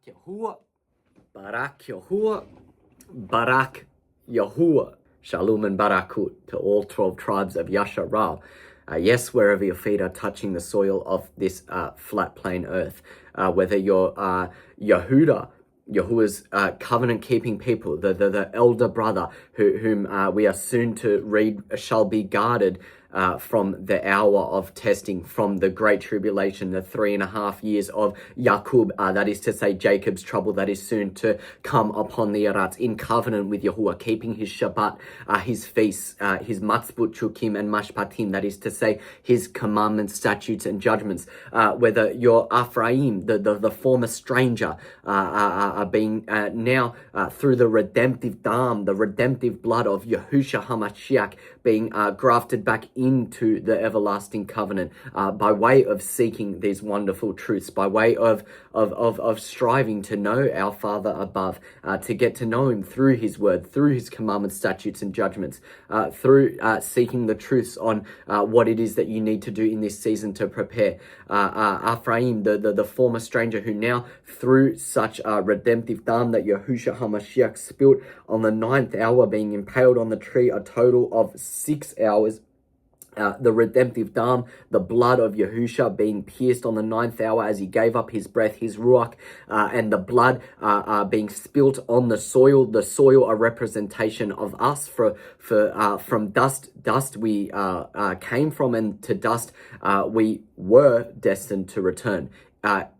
YAHUAH, Barak YAHUAH, Barak YAHUAH. Shalom and Barakut to all 12 tribes of Yasharal. Yes, wherever your feet are touching the soil of this flat plain earth, whether you're Yahudah, Yahuwah's covenant-keeping people, the elder brother whom we are soon to read shall be guarded from the hour of testing, from the great tribulation, the 3.5 years of Yaqub, that is to say Jacob's trouble that is soon to come upon the Abaryt, in covenant with Yahuwah, keeping his Shabbat, his feasts, his matzbut, chukim, and mashpatim, that is to say his commandments, statutes, and judgments. Whether you're Ephraim, the former stranger, being now through the redemptive dam, the redemptive blood of YAHUSHA HaMashiach, being grafted back into the everlasting covenant by way of seeking these wonderful truths, by way of striving to know our Father above, to get to know him through his word, through his commandments, statutes, and judgments, through seeking the truths on what it is that you need to do in this season to prepare. Ephraim, the former stranger, who now through such a redemptive dam that YAHUSHA HaMashiach spilt on the 9th hour, being impaled on the tree a total of 6 hours. The redemptive dam, the blood of Yahusha being pierced on the 9th hour as he gave up his breath, his ruach, and the blood being spilt on the soil a representation of us. From dust we came from, and to dust we were destined to return.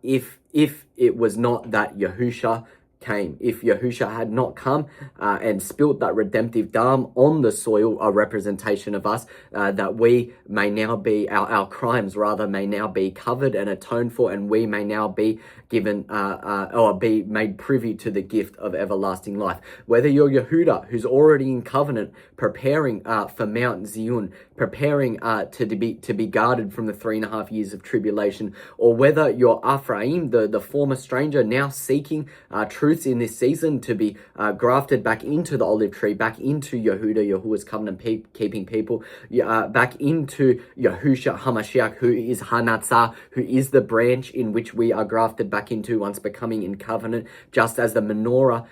If it was not that Yahusha came, if Yahusha had not come and spilt that redemptive dam on the soil, a representation of us, that we may now be, our crimes rather, may now be covered and atoned for, and we may now be given or be made privy to the gift of everlasting life. Whether you're Yehudah, who's already in covenant, preparing for Mount Zion, preparing to be guarded from the 3.5 years of tribulation, or whether you're Ephraim, the former stranger, now seeking truths in this season to be grafted back into the olive tree, back into Yehudah, Yahuwah's covenant keeping people, back into YAHUSHA HaMashiach, who is Hanatzah, who is the branch in which we are grafted back into once becoming in covenant. Just as the menorah,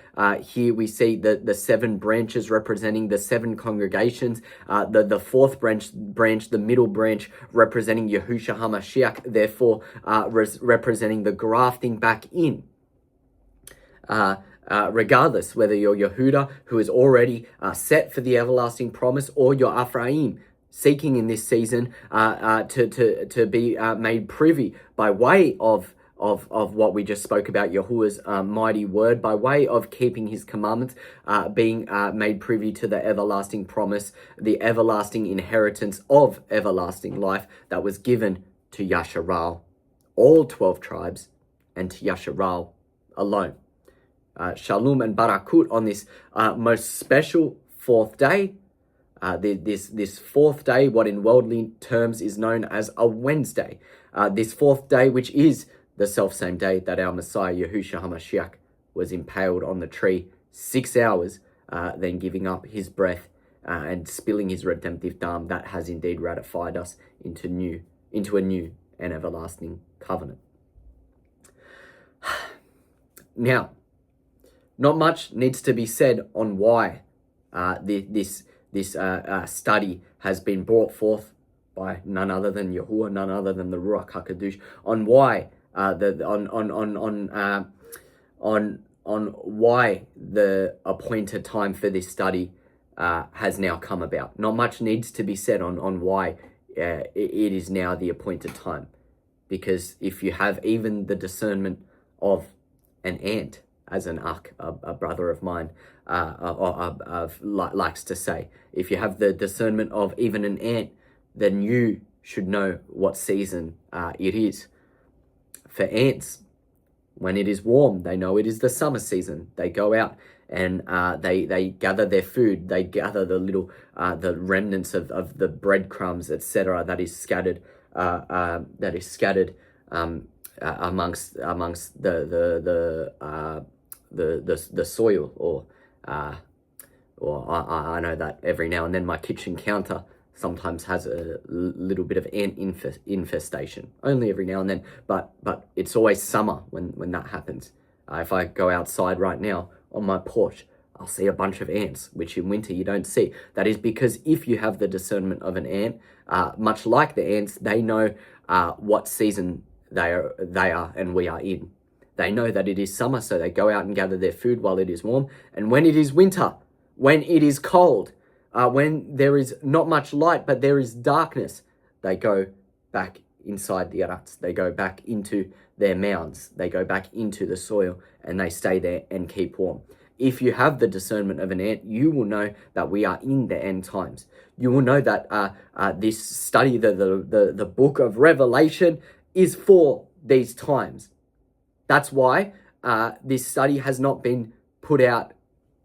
here we see the 7 branches representing the 7 congregations, the 4th branch, the middle branch, representing YAHUSHA HaMashiach, therefore representing the grafting back in. Regardless whether you're Yehudah, who is already set for the everlasting promise, or you're Ephraim, seeking in this season to be made privy by way of what we just spoke about, Yahuwah's mighty word, by way of keeping his commandments, being made privy to the everlasting promise, the everlasting inheritance of everlasting life that was given to Yasharal, all 12 tribes, and to Yasharal alone. Shalom and Barakut on this most special 4th day. This 4th day, what in worldly terms is known as a Wednesday. This 4th day, which is the self-same day that our Messiah, YAHUSHA HaMashiach, was impaled on the tree, 6 hours, then giving up his breath and spilling his redemptive dam, that has indeed ratified us into a new and everlasting covenant. Now, not much needs to be said on why this study has been brought forth by none other than Yahuwah, none other than the Ruach HaKadosh, on why on why the appointed time for this study has now come about. Not much needs to be said on why it is now the appointed time, because if you have even the discernment of an ant, as an akh, a brother of mine, likes to say, if you have the discernment of even an ant, then you should know what season it is. For ants, when it is warm, they know it is the summer season. They go out and they gather their food. They gather the little the remnants of the breadcrumbs, etc., that is scattered amongst the soil, or I know that every now and then my kitchen counter sometimes has a little bit of ant infestation, only every now and then, but it's always summer when that happens. If I go outside right now on my porch, I'll see a bunch of ants, which in winter you don't see. That is because if you have the discernment of an ant, much like the ants, they know what season they are and we are in. They know that it is summer, so they go out and gather their food while it is warm. And when it is winter, when it is cold, when there is not much light, but there is darkness, they go back inside the arats. They go back into their mounds. They go back into the soil and they stay there and keep warm. If you have the discernment of an ant, you will know that we are in the end times. You will know that this study, the book of Revelation, is for these times. That's why this study has not been put out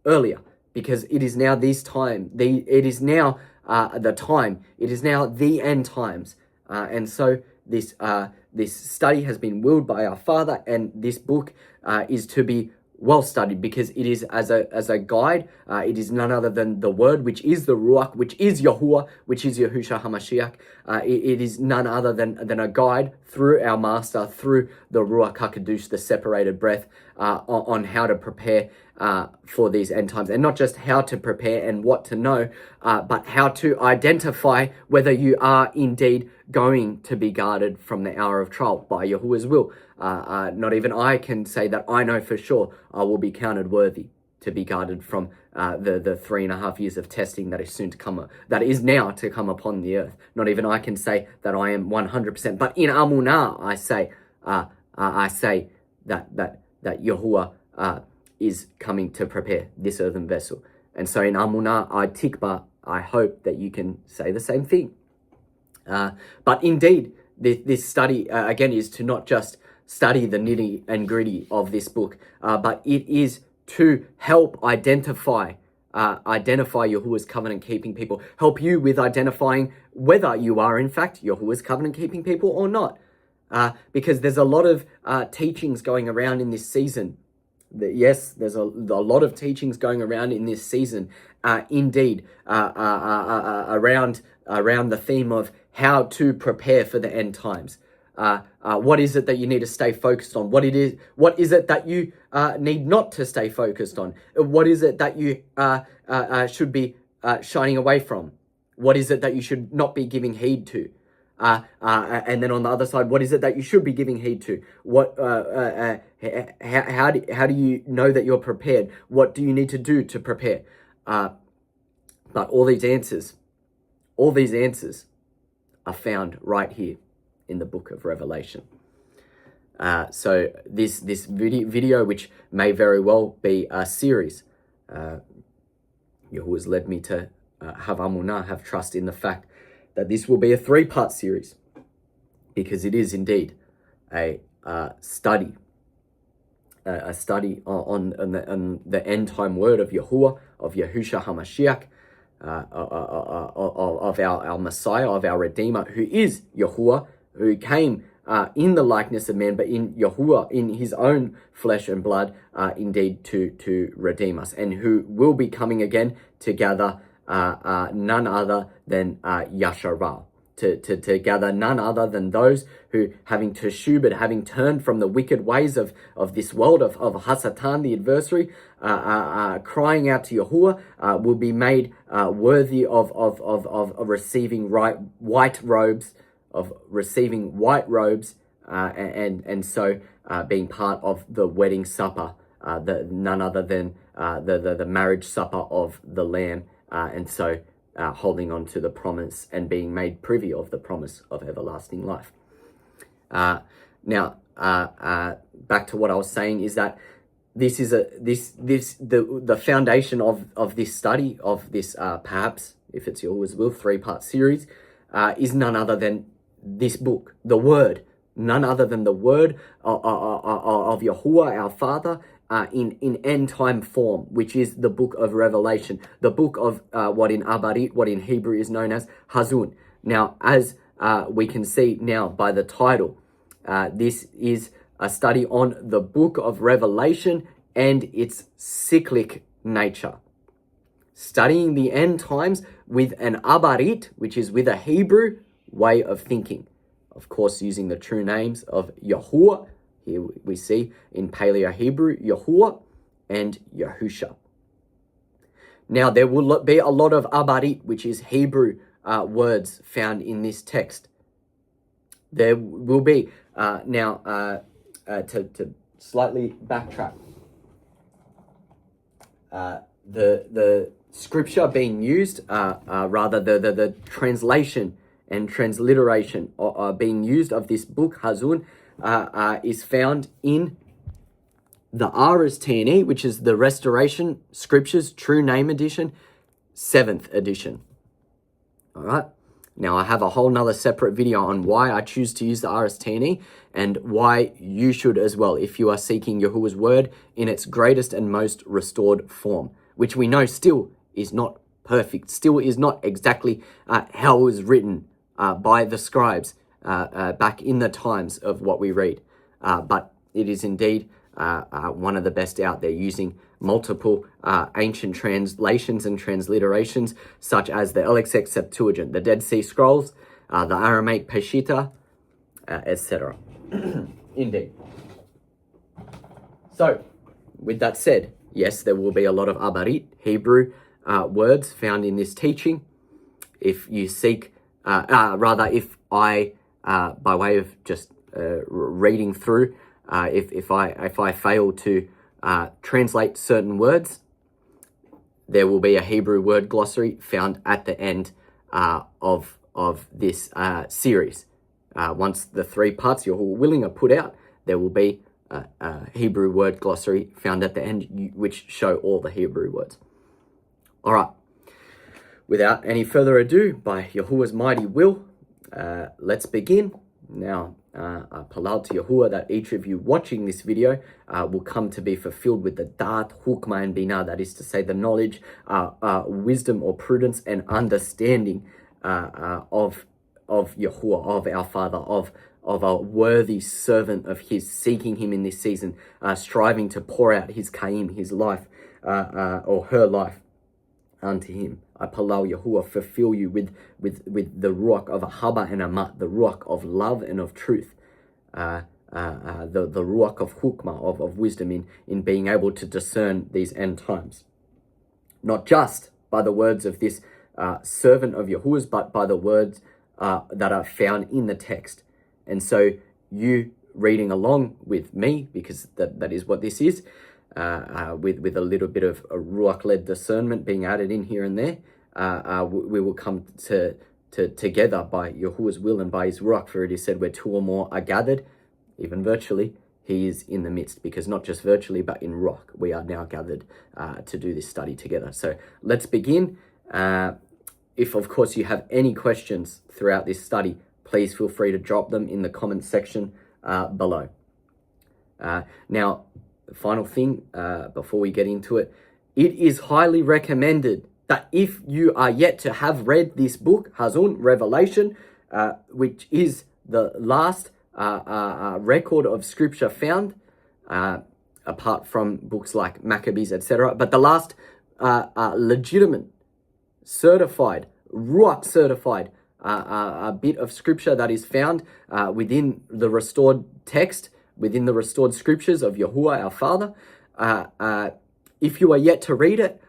earlier, because it is now this time. It is now the time. It is now the end times. And so this study has been willed by our Father, and this book is to be well studied, because it is as a guide. It is none other than the Word, which is the Ruach, which is Yahuwah, which is Yahusha HaMashiach. It is none other than a guide through our Master, through the Ruach HaKadosh, the separated breath, on how to prepare for these end times. And not just how to prepare and what to know, but how to identify whether you are indeed going to be guarded from the hour of trial by Yahuwah's will. Not even I can say that I know for sure I will be counted worthy to be guarded from the 3.5 years of testing that is soon to come, that is now to come upon the earth. Not even I can say that I am 100%, but in Amunah I say that Yahuwah is coming to prepare this earthen vessel. And so in Amunah Tikba, I hope that you can say the same thing. But indeed, this study, again, is to not just study the nitty and gritty of this book, but it is to help identify Yahuwah's covenant-keeping people, help you with identifying whether you are, in fact, Yahuwah's covenant-keeping people or not. Because there's a lot of teachings going around in this season. Yes, there's a lot of teachings going around in this season, indeed, around the theme of how to prepare for the end times. What is it that you need to stay focused on? What is it that you need not to stay focused on? What is it that you should be shining away from? What is it that you should not be giving heed to? And then on the other side, what is it that you should be giving heed to? How do you know that you're prepared? What do you need to do to prepare? But all these answers are found right here in the book of Revelation. So this video, which may very well be a series, Yahuwah has led me to have amunah, have trust in the fact that this will be a 3-part series, because it is indeed a study on the end time word of Yahuwah, of Yahusha HaMashiach, of our Messiah, of our Redeemer, who is Yahuwah, who came in the likeness of man, but in Yahuwah, in his own flesh and blood, indeed to redeem us, and who will be coming again to gather none other than Yasharah, to gather none other than those who, having teshubed, having turned from the wicked ways of this world, of Hasatan, the adversary, crying out to Yahuwah, will be made worthy of receiving white robes, and so being part of the wedding supper, none other than the marriage supper of the Lamb, and so holding on to the promise and being made privy of the promise of everlasting life. Now, back to what I was saying is that this is the foundation of this study, of this perhaps, if it's Yahuwah's will, 3-part series, is none other than this book, the Word, none other than the Word of Yahuwah, our Father, in end time form, which is the book of Revelation, the book of what in Abaryt, what in Hebrew is known as Hazun. Now, as we can see now by the title, this is a study on the book of Revelation and its cyclic nature. Studying the end times with an Abaryt, which is with a Hebrew way of thinking. Of course, using the true names of Yahuwah, Here we see in Paleo-Hebrew, YAHUAH and YAHUSHA. Now, there will be a lot of Abaryt, which is Hebrew words found in this text. There will be, to slightly backtrack, the scripture being used, rather the translation and transliteration being used of this book, Hazun, is found in the Aras T&E, which is the Restoration Scriptures True Name Edition, 7th edition. All right. Now, I have a whole nother separate video on why I choose to use the Aras T&E and why you should as well if you are seeking Yahuwah's word in its greatest and most restored form, which we know still is not perfect, still is not exactly how it was written by the scribes back in the times of what we read. But it is indeed one of the best out there, using multiple ancient translations and transliterations, such as the LXX Septuagint, the Dead Sea Scrolls, the Aramaic Peshitta, etc. Indeed. So, with that said, yes, there will be a lot of Abaryt, Hebrew words found in this teaching. If you seek, if I, by way of just reading through, if I fail to translate certain words, there will be a Hebrew word glossary found at the end of this series. Once the 3 parts you're willing are put out, there will be a Hebrew word glossary found at the end, which show all the Hebrew words. All right. Without any further ado, by Yahuwah's mighty will, let's begin. Now, Palal to Yahuwah that each of you watching this video will come to be fulfilled with the Da'at, Hukmah, and Binah, that is to say the knowledge, wisdom or prudence and understanding of Yahuwah, of our Father, of a worthy servant of His, seeking Him in this season, striving to pour out His Kaim, His life, or her life unto Him. I Palal Yahuwah fulfill you with the ruach of Ahaba and Amat, the ruach of love and of truth, the ruach of hukmah, of wisdom in being able to discern these end times. Not just by the words of this servant of Yahuwah's, but by the words that are found in the text. And so you reading along with me, because that is what this is, with a little bit of a ruach-led discernment being added in here and there, we will come to together by Yahuwah's will and by His ruach. For it is said, where 2 or more are gathered, even virtually, He is in the midst. Because not just virtually, but in ruach, we are now gathered to do this study together. So let's begin. If, of course, you have any questions throughout this study, please feel free to drop them in the comment section below. Now, the final thing, before we get into it, it is highly recommended that if you are yet to have read this book, Hazun, Revelation, which is the last record of scripture found, apart from books like Maccabees, etc., but the last legitimate, certified, Ruach certified bit of scripture that is found within the restored text, within the restored scriptures of YAHUAH, our Father. If you are yet to read it,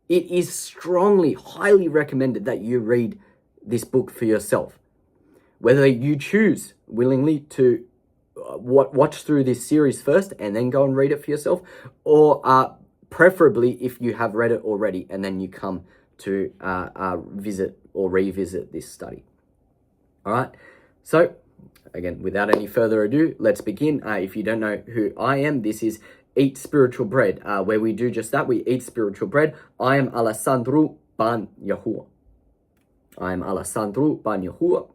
it is strongly, highly recommended that you read this book for yourself. Whether you choose willingly to watch through this series first and then go and read it for yourself, or preferably if you have read it already and then you come to visit or revisit this study. All right, so again, without any further ado, let's begin. If you don't know who I am, this is Eat Spiritual Bread, where we do just that. We eat spiritual bread. I am Alessandro ban YAHUAH. I am Alessandro ban YAHUAH,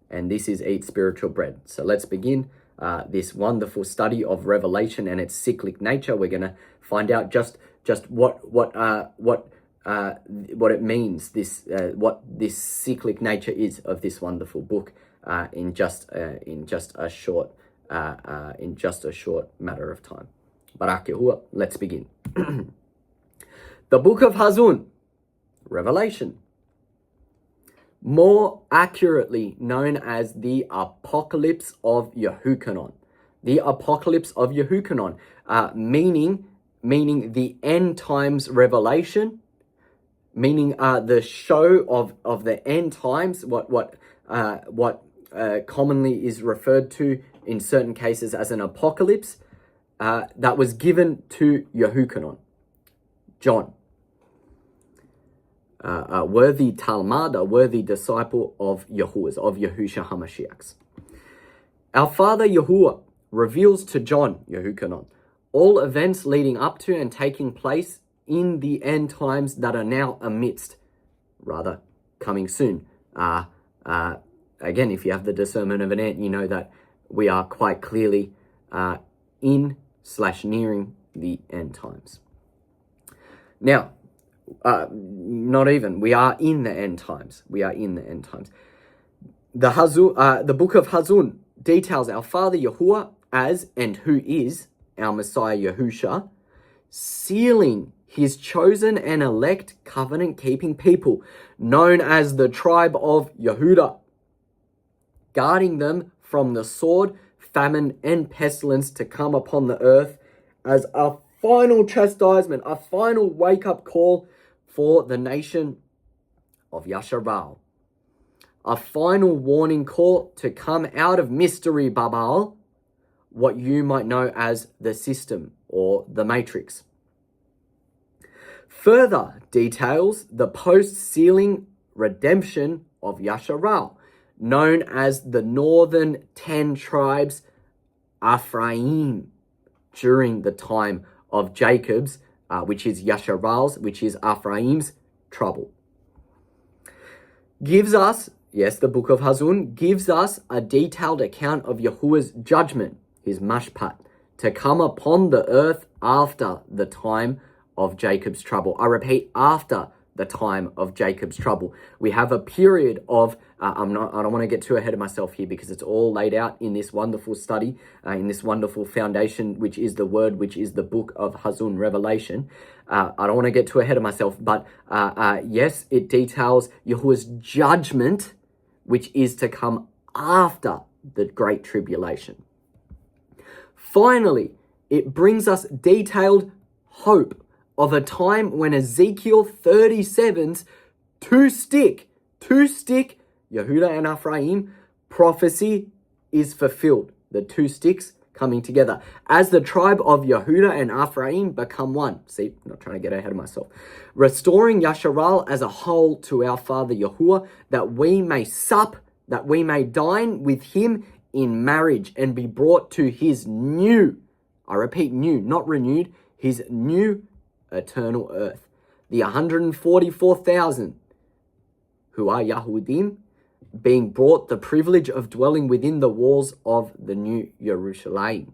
and this is Eat Spiritual Bread. So let's begin this wonderful study of Revelation and its cyclic nature. We're going to find out just what it means, what this cyclic nature is of this wonderful book in just a short matter of time. Barak YAHUAH, let's begin. The book of Hazun, Revelation, more accurately known as the Apocalypse of YAHUKANON, the apocalypse of YAHUSHA, meaning the end times revelation, meaning the show of the end times, what commonly is referred to in certain cases as an apocalypse, that was given to YAHUSHA, John. A worthy Talmud, a worthy disciple of Yahuwah's, of Yahushua HaMashiach's. Our father Yahuwah reveals to John, YAHUSHA, all events leading up to and taking place in the end times that are now coming soon. Again, if you have the discernment of an ant, you know that we are quite clearly in/nearing the end times. Now, not even, we are in the end times. We are in the end times. The book of Hazun details our father Yahuwah as and who is our Messiah Yahusha, sealing his chosen and elect covenant-keeping people, known as the tribe of Yehudah, guarding them from the sword, famine, and pestilence to come upon the earth as a final chastisement, a final wake-up call for the nation of Yasharal. A final warning call to come out of mystery Babel, what you might know as the system or the matrix. Further details the post-sealing redemption of Yasharal, known as the northern 10 tribes Ephraim, during the time of Jacob's, which is Yasharal's, which is Ephraim's trouble. Gives us, yes, the book of Hazun gives us a detailed account of Yahuwah's judgment, his mashpat, to come upon the earth after the time of Jacob's trouble. I repeat, after the time of Jacob's trouble. We have a period of, I don't want to get too ahead of myself here because it's all laid out in this wonderful study, in this wonderful foundation, which is the word, which is the book of Hazun, Revelation. I don't want to get too ahead of myself, but yes, it details Yahuwah's judgment, which is to come after the Great Tribulation. Finally, it brings us detailed hope of a time when Ezekiel 37's two-stick, Yehudah and Ephraim prophecy is fulfilled. The two sticks coming together. As the tribe of Yehudah and Ephraim become one. See, I'm not trying to get ahead of myself. Restoring Yasharal as a whole to our father Yahuwah, that we may sup, that we may dine with him in marriage and be brought to his new, I repeat, new, not renewed, his new eternal earth. The 144,000 who are Yahudim being brought the privilege of dwelling within the walls of the new Jerusalem.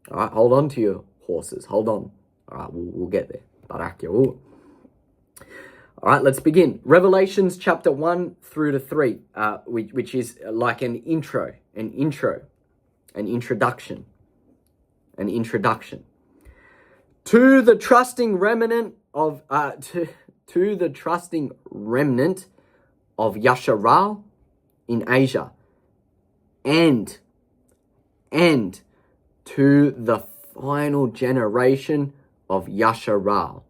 All right, hold on to your horses. Hold on. All right, we'll get there. Barak YAHUAH. All right, let's begin. Revelations chapter 1 through to 3, which is like an introduction. To the trusting remnant of Yasharal in Asia, and to the final generation of Yasharal.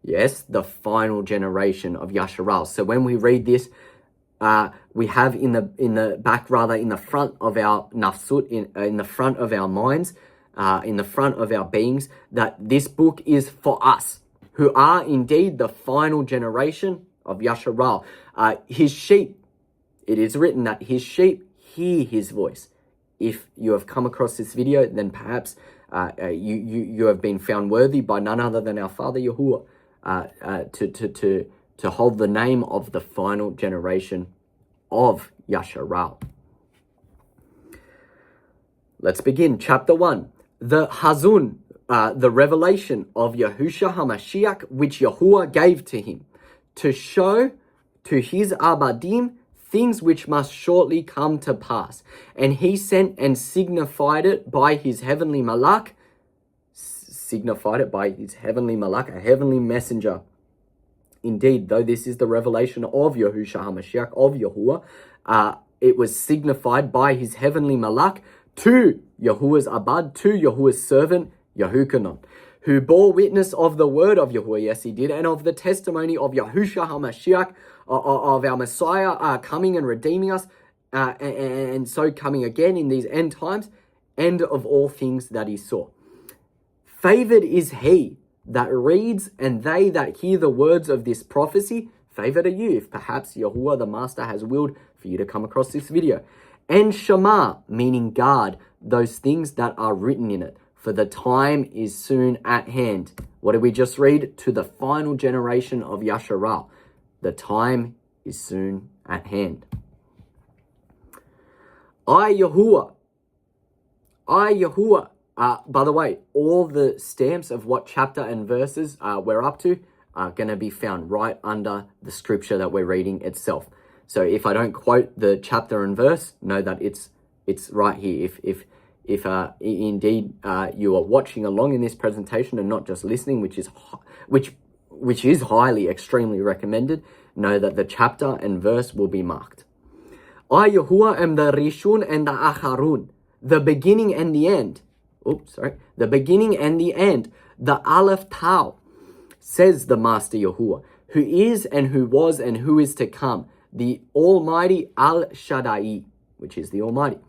Yes, the final generation of Yasharal. So when we read this, we have in the back, rather in the front of our nafsut, in the front of our minds, in the front of our beings, that this book is for us, who are indeed the final generation of Yasharal. His sheep, it is written that his sheep hear his voice. If you have come across this video, then perhaps you have been found worthy by none other than our Father Yahuwah to hold the name of the final generation of Yasharal. Let's begin. Chapter 1. The Hazun, the revelation of Yahushua HaMashiach, which Yahuwah gave to him, to show to his Abadim things which must shortly come to pass. And he sent and signified it by his heavenly malak, a heavenly messenger. Indeed, though this is the revelation of Yahushua HaMashiach, of Yahuwah, it was signified by his heavenly malak to Yahuwah's abad, to Yahuwah's servant, YAHUKANON, who bore witness of the word of Yahuwah, yes he did, and of the testimony of YAHUSHA HaMashiach, of our Messiah coming and redeeming us, and so coming again in these end times, and of all things that he saw. Favored is he that reads, and they that hear the words of this prophecy. Favored are you, if perhaps Yahuwah the Master has willed for you to come across this video. And Shema, meaning guard those things that are written in it, for the time is soon at hand. What did we just read? To the final generation of Yasharal. The time is soon at hand. I, YAHUAH. By the way, all the stamps of what chapter and verses we're up to are going to be found right under the scripture that we're reading itself. So if I don't quote the chapter and verse, know that it's right here. If indeed you are watching along in this presentation and not just listening, which is highly, extremely recommended, know that the chapter and verse will be marked. I, YAHUAH, am the Rishun and the Acharun, the beginning and the end. The beginning and the end, the Aleph Tau, says the Master Yahuwah, who is and who was and who is to come, the Almighty Al Shaddai, which is the Almighty.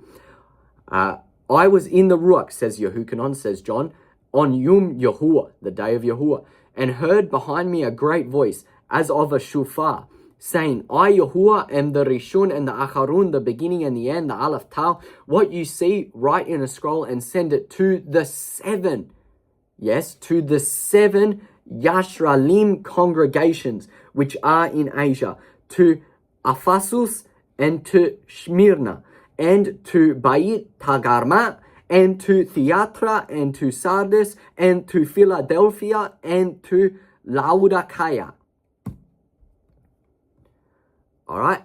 I was in the Ruach, says YAHUKANON, says John, on Yom YAHUAH, the day of Yahuwah, and heard behind me a great voice, as of a shofar, saying, I, YAHUAH, am the Rishun and the Acharun, the beginning and the end, the Aleph Tau. What you see, write in a scroll and send it to the seven Yashralim congregations which are in Asia, to Ephesus and to Smyrna, and to Beit Tagarma, and to Thyatira, and to Sardis, and to Philadelphia, and to Laodicea. All right.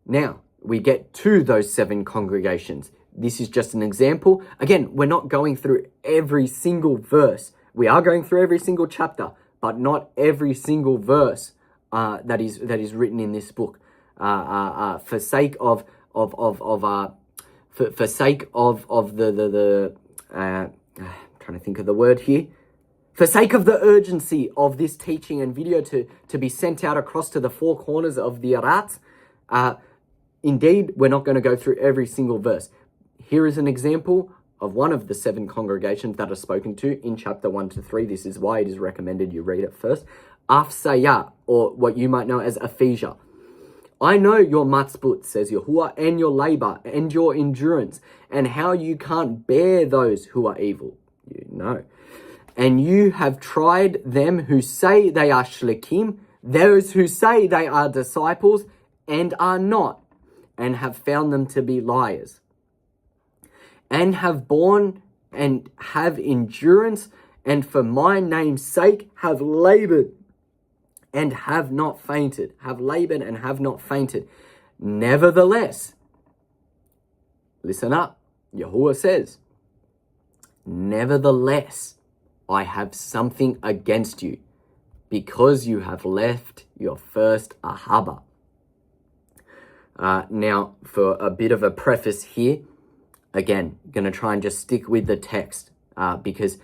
Now we get to those seven congregations. This is just an example. Again, we're not going through every single verse. We are going through every single chapter, but not every single verse that is written in this book. For sake of the trying to think of the word here. For sake of the urgency of this teaching and video to be sent out across to the four corners of the Abaryt, indeed, we're not going to go through every single verse. Here is an example of one of the seven congregations that are spoken to in chapter 1 to 3. This is why it is recommended you read it first. Afsaya, or what you might know as Aphasia. I know your matzput, says Yahuwah, and your labor and your endurance, and how you can't bear those who are evil. You know. And you have tried them who say they are shlikim, those who say they are disciples and are not, and have found them to be liars, and have borne and have endurance, and for my name's sake have labored and have not fainted. Have labored and have not fainted. Nevertheless, listen up, Yahuwah says, nevertheless, I have something against you, because you have left your first ahava. Now, for a bit of a preface here, again, going to try and just stick with the text, because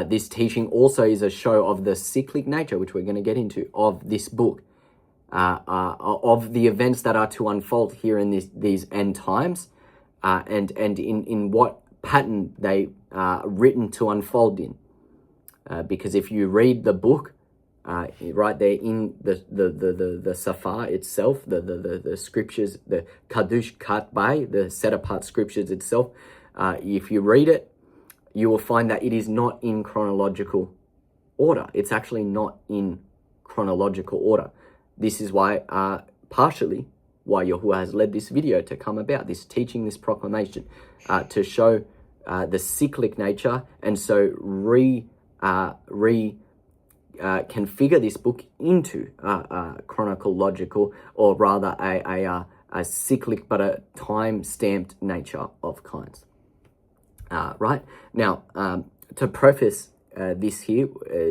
this teaching also is a show of the cyclic nature, which we're going to get into, of this book, of the events that are to unfold here in these end times, and in what pattern they are written to unfold in. Because if you read the book, right there in the Safar itself, the scriptures, the Kadush Katbai, the set apart scriptures itself, if you read it, you will find that it is not in chronological order. It's actually not in chronological order. This is why, partially, why Yahuwah has led this video to come about, this teaching, this proclamation, to show the cyclic nature, and so configure this book into a chronological, or rather a cyclic but a time-stamped nature of kinds. Right? Now, to preface this here,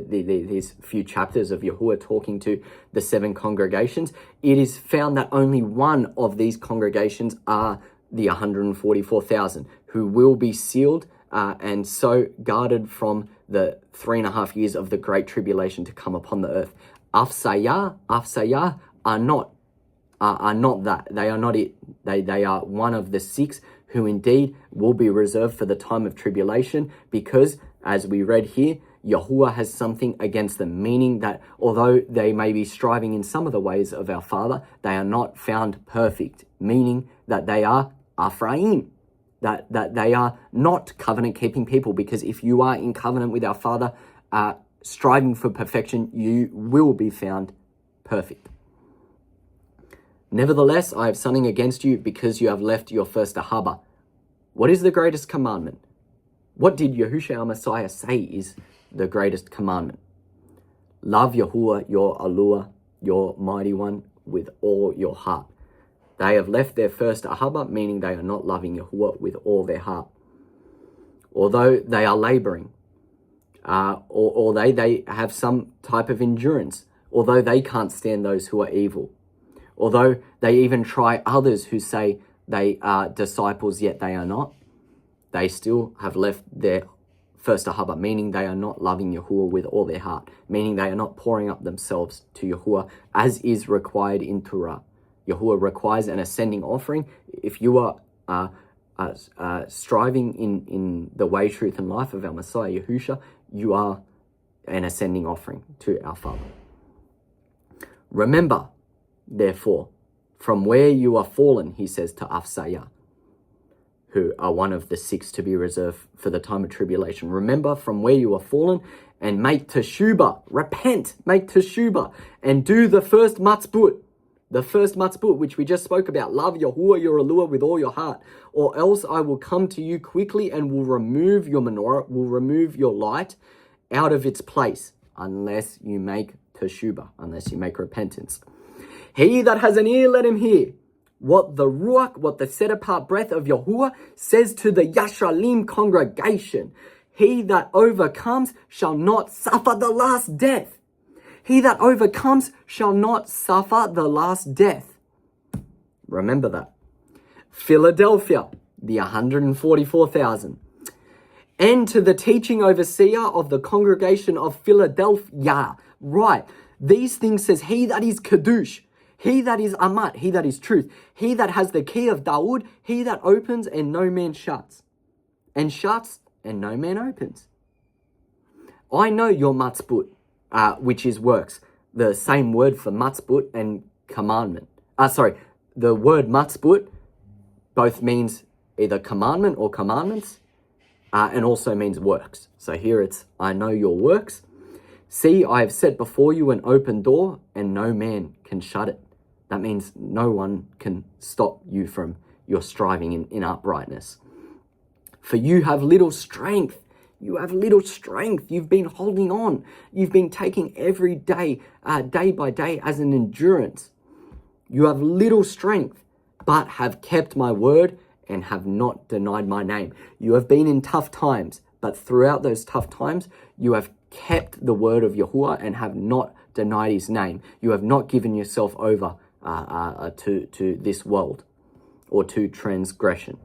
these few chapters of Yahuwah talking to the 7 congregations, it is found that only one of these congregations are the 144,000 who will be sealed and so guarded from the 3.5 years of the Great Tribulation to come upon the earth. YAHUSHA are not that. They are not it. They are one of the 6 who indeed will be reserved for the time of tribulation, because, as we read here, Yahuwah has something against them, meaning that although they may be striving in some of the ways of our Father, they are not found perfect, meaning that they are Ephraim, that they are not covenant-keeping people, because if you are in covenant with our Father, striving for perfection, you will be found perfect. Nevertheless, I have something against you, because you have left your first ahava. What is the greatest commandment? What did YAHUSHA our Messiah say is the greatest commandment? Love YAHUAH, your 𝐤𝐿UH, your mighty one, with all your heart. They have left their first ahava, meaning they are not loving Yahuwah with all their heart. Although they are laboring, or they have some type of endurance, although they can't stand those who are evil, although they even try others who say they are disciples, yet they are not, they still have left their first ahava, meaning they are not loving Yahuwah with all their heart, meaning they are not pouring up themselves to Yahuwah as is required in Torah. Yahuwah requires an ascending offering. If you are striving in the way, truth, and life of our Messiah, YAHUSHA, you are an ascending offering to our Father. Remember, therefore, from where you are fallen, he says to YAHUSHA, who are one of the 6 to be reserved for the time of tribulation. Remember from where you are fallen, and make teshubah, repent, make teshubah, and do the first matzbut. The first matzbut, which we just spoke about, love Yahuwah your 𝐿UH with all your heart, or else I will come to you quickly and will remove your menorah, will remove your light out of its place, unless you make teshubah, unless you make repentance. He that has an ear, let him hear what the Ruach, what the set-apart breath of Yahuwah says to the Yasharim congregation. He that overcomes shall not suffer the last death. He that overcomes shall not suffer the last death. Remember that. Philadelphia, the 144,000. And to the teaching overseer of the congregation of Philadelphia. Right. These things says, he that is Kadush, he that is Amat, he that is truth, he that has the key of Dawood, he that opens and no man shuts, and shuts and no man opens. I know your matzbut, which is works. The same word for matzbut and commandment. The word matzbut both means either commandment or commandments, and also means works. So here it's, I know your works. See, I have set before you an open door, and no man can shut it. That means no one can stop you from your striving in uprightness. For you have little strength. You have little strength. You've been holding on. You've been taking every day, day by day, as an endurance. You have little strength, but have kept my word and have not denied my name. You have been in tough times, but throughout those tough times, you have kept the word of Yahuwah and have not denied his name. You have not given yourself over to this world or to transgression.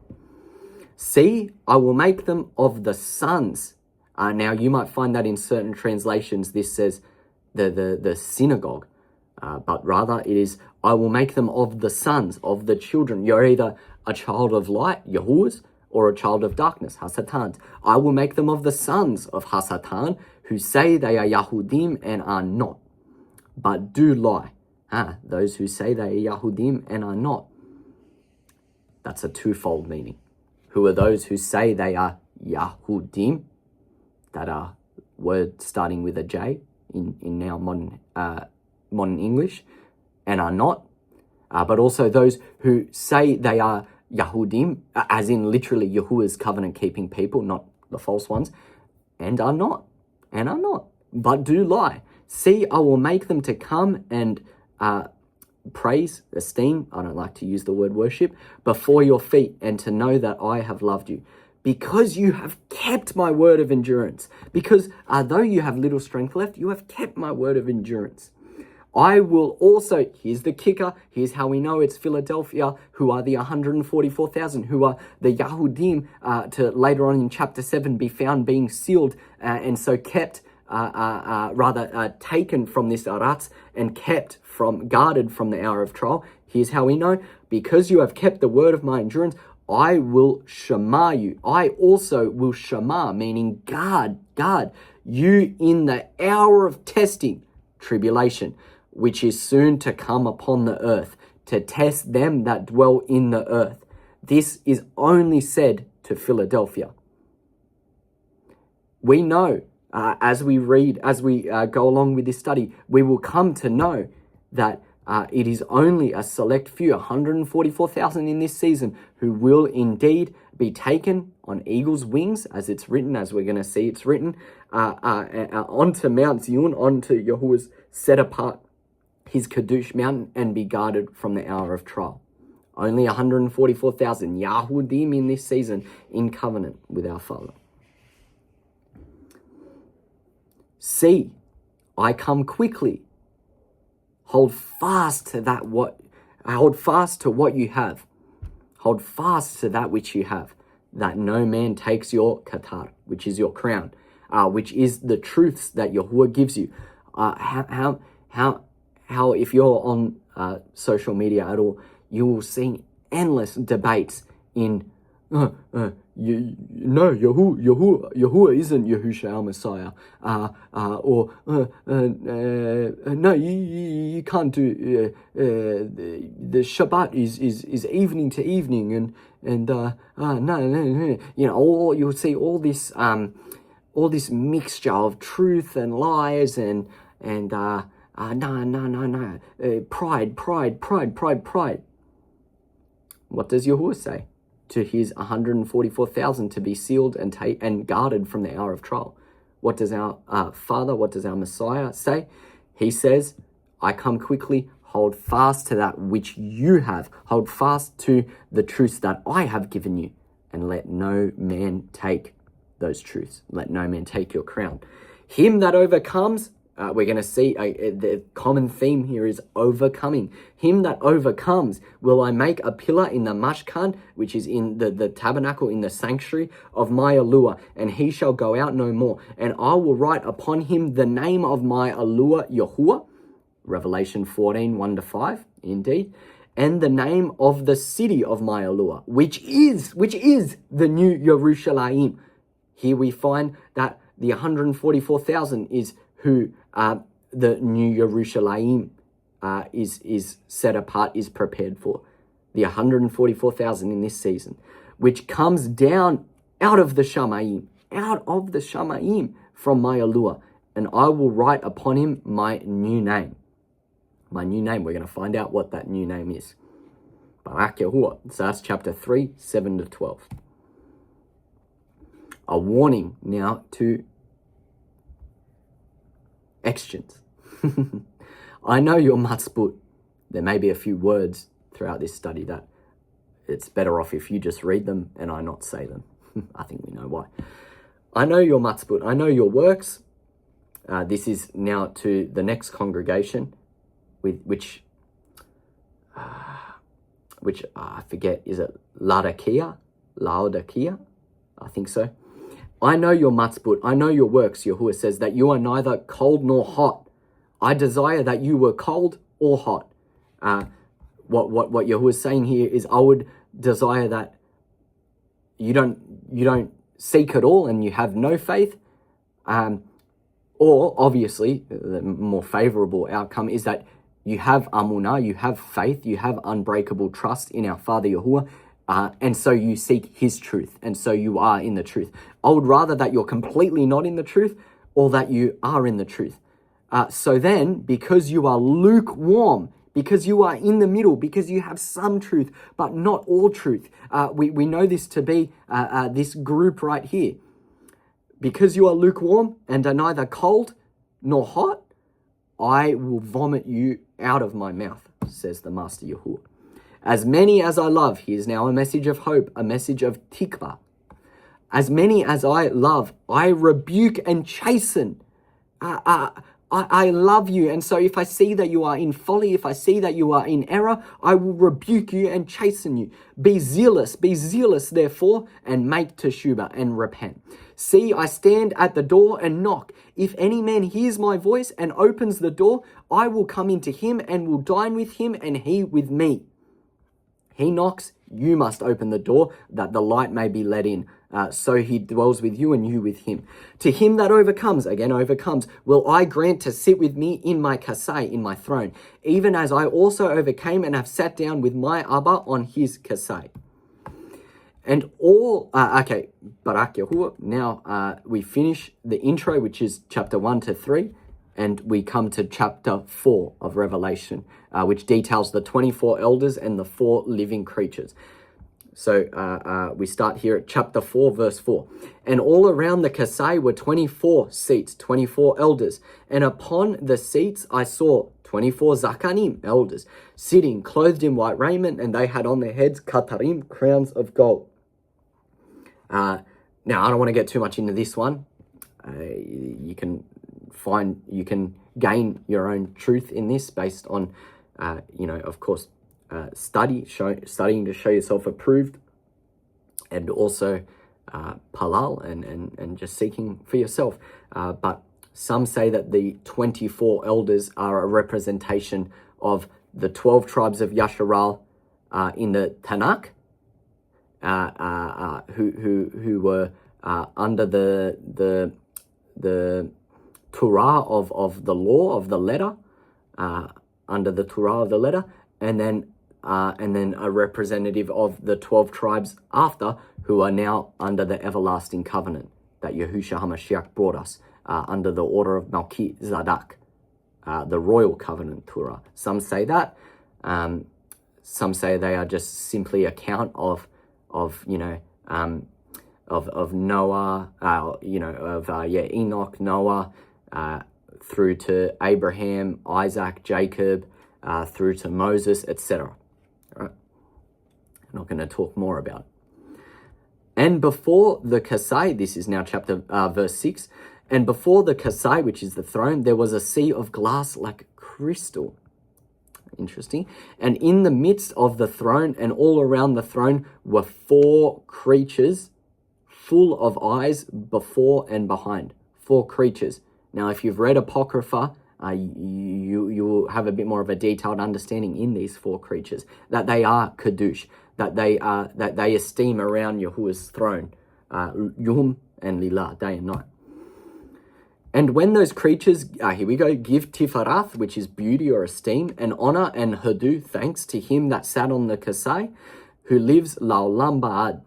See, I will make them of the sons. Now, you might find that in certain translations, this says the synagogue, but rather it is, I will make them of the sons, of the children. You're either a child of light, Yahuwahs, or a child of darkness, Hasatans. I will make them of the sons of Hasatan, who say they are Yahudim and are not, but do lie. Those who say they are Yahudim and are not. That's a twofold meaning. Who are those who say they are Yahudim, that are words starting with a J in now modern English, and are not, but also those who say they are Yahudim, as in literally Yahuwah's covenant-keeping people, not the false ones, and are not, but do lie. See, I will make them to come and praise, esteem, I don't like to use the word worship, before your feet, and to know that I have loved you. because you have kept my word of endurance, because though you have little strength left, you have kept my word of endurance. I will also, here's the kicker, here's how we know it's Philadelphia, who are the 144,000, who are the Yahudim, to later on in chapter 7 be found being sealed, and so kept, taken from this Abaryt and kept from, guarded from the hour of trial. Here's how we know, because you have kept the word of my endurance, I will shema you. I also will shema, meaning guard you in the hour of testing, tribulation, which is soon to come upon the earth, to test them that dwell in the earth. This is only said to Philadelphia. We know, as we read, as we go along with this study, we will come to know that it is only a select few, 144,000 in this season, who will indeed be taken on eagle's wings, as it's written, as we're going to see it's written, onto Mount Zion, onto Yahuwah's set apart, his Kadosh mountain, and be guarded from the hour of trial. Only 144,000 Yahudim in this season in covenant with our Father. See, I come quickly. Hold fast to what you have. Hold fast to that which you have, that no man takes your katar, which is your crown, which is the truths that Yahuwah gives you. How if you're on social media at all, you will see endless debates in Yahuwah isn't YAHUSHA our Messiah, no, you can't do the Shabbat is evening to evening, and no, you'll see all this mixture of truth and lies and pride. What does Yahuwah say to his 144,000 to be sealed and guarded from the hour of trial? What does our Father, what does our Messiah say? He says, I come quickly, hold fast to that which you have. Hold fast to the truths that I have given you, and let no man take those truths. Let no man take your crown. Him that overcomes, we're going to see the common theme here is overcoming. Him that overcomes will I make a pillar in the mashkan, which is in the tabernacle, in the sanctuary of my YAHUAH, and he shall go out no more. And I will write upon him the name of my YAHUAH, Yahuwah, Revelation 14, 1-5, indeed, and the name of the city of my YAHUAH, which is the new Yerushalayim. Here we find that the 144,000 is who the new Yerushalayim is set apart, is prepared for. The 144,000 in this season, which comes down out of the Shamayim from my YAHUAH, and I will write upon him my new name. My new name, we're going to find out what that new name is. Barak YAHUAH. So that's chapter 3, 7-12. A warning now to Extions. I know your matzput. There may be a few words throughout this study that it's better off if you just read them and I not say them. I think we know why. I know your matzput. I know your works. This is now to the next congregation, which I forget. Is it Laodicea? I think so. I know your matzput, I know your works, Yahuwah says, that you are neither cold nor hot. I desire that you were cold or hot. What Yahuwah is saying here is, I would desire that you don't seek at all and you have no faith. Or obviously, the more favorable outcome is that you have amunah, you have faith, you have unbreakable trust in our Father Yahuwah. And so you seek his truth, and so you are in the truth. I would rather that you're completely not in the truth, or that you are in the truth. So then, because you are lukewarm, because you are in the middle, because you have some truth, but not all truth, we know this to be this group right here. Because you are lukewarm and are neither cold nor hot, I will vomit you out of my mouth, says the Master Yahuwah. As many as I love, here's now a message of hope, a message of tikvah. As many as I love, I rebuke and chasten. I love you. And so if I see that you are in folly, if I see that you are in error, I will rebuke you and chasten you. Be zealous, therefore, and make teshuvah and repent. See, I stand at the door and knock. If any man hears my voice and opens the door, I will come into him and will dine with him and he with me. He knocks, you must open the door that the light may be let in. So he dwells with you and you with him. To him that overcomes, will I grant to sit with me in my kasai, in my throne, even as I also overcame and have sat down with my Abba on his kasai. And all, Barak YAHUAH. Now we finish the intro, which is chapter 1 to 3, and we come to chapter 4 of Revelation, which details the 24 elders and the 4 living creatures. So we start here at chapter 4, verse 4. And all around the kasai were 24 seats, 24 elders. And upon the seats I saw 24 zakanim, elders, sitting, clothed in white raiment, and they had on their heads katarim, crowns of gold. Now, I don't want to get too much into this one. You can gain your own truth in this based on, of course, studying to show yourself approved, and also palal and just seeking for yourself. But some say that the 24 elders are a representation of the 12 tribes of Yasharal in the Tanakh, who were under the Torah of the law of the letter, under the Torah of the letter, and then a representative of the 12 tribes after, who are now under the everlasting covenant that Yahusha HaMashiach brought us, under the order of Melchizedek, the royal covenant Torah. Some say that. Some say they are just simply account of Noah, Enoch, Noah, through to Abraham, Isaac, Jacob, through to Moses, etc. Right? I'm not going to talk more about it. And before the kasai, this is now verse 6, and before the kasai, which is the throne, there was a sea of glass like crystal. Interesting. And in the midst of the throne and all around the throne were 4 creatures full of eyes before and behind. 4 creatures. Now, if you've read Apocrypha, you will have a bit more of a detailed understanding in these 4 creatures, that they are Kadush, that they esteem around Yahuwah's throne, Yom and Lila, day and night. And when those creatures, here we go, give tifarath, which is beauty or esteem, and honor and hodu, thanks to him that sat on the kasai, who lives laolam ba'ad.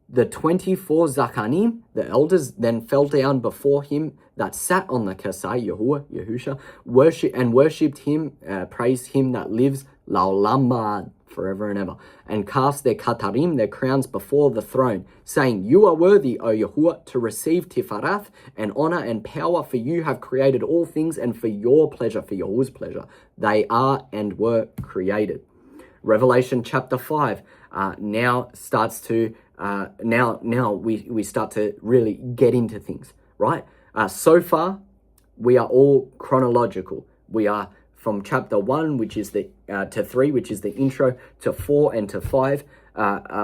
The 24 zakanim, the elders, then fell down before him that sat on the kasai, YAHUAH, YAHUSHA, worshipped him, praised him that lives laolam ba'ad, forever and ever, and cast their katarim, their crowns, before the throne, saying, you are worthy, O YAHUAH, to receive tifarath and honor and power, for you have created all things, and for your pleasure, for Yahuwah's pleasure, they are and were created. Revelation chapter 5 now starts to, now we start to really get into things, right? So far, we are all chronological. We are from chapter 1, which is the to 3, which is the intro, to 4 and to 5.